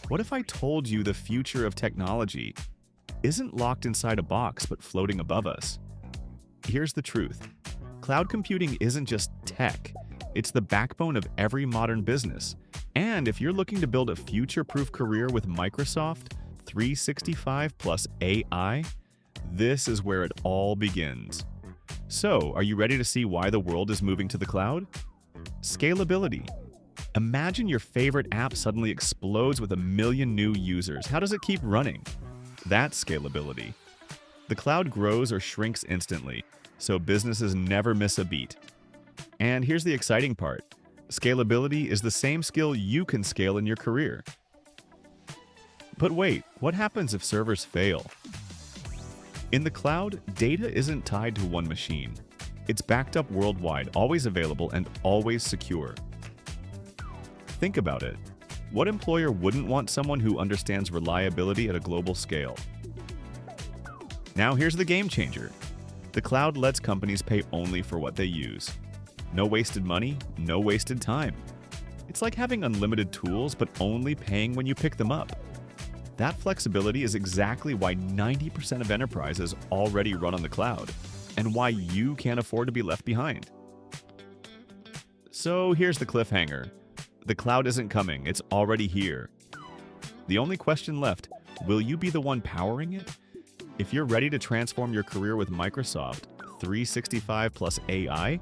What if I told you the future of technology isn't locked inside a box but floating above us? Here's the truth. Cloud computing isn't just tech, it's the backbone of every modern business. And if you're looking to build a future-proof career with Microsoft 365 plus AI, this is where it all begins. So, are you ready to see why the world is moving to the cloud? Scalability. Imagine your favorite app suddenly explodes with 1 million new users. How does it keep running? That's scalability. The cloud grows or shrinks instantly, so businesses never miss a beat. And here's the exciting part. Scalability is the same skill you can scale in your career. But wait, what happens if servers fail? In the cloud, data isn't tied to one machine. It's backed up worldwide, always available, and always secure. Think about it. What employer wouldn't want someone who understands reliability at a global scale? Now here's the game changer. The cloud lets companies pay only for what they use. No wasted money, no wasted time. It's like having unlimited tools, but only paying when you pick them up. That flexibility is exactly why 90% of enterprises already run on the cloud, and why you can't afford to be left behind. So here's the cliffhanger. The cloud isn't coming, it's already here. The only question left, will you be the one powering it? If you're ready to transform your career with Microsoft 365 plus AI,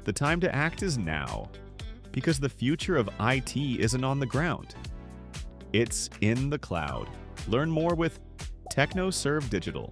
the time to act is now. Because the future of IT isn't on the ground. It's in the cloud. Learn more with technoservedigital.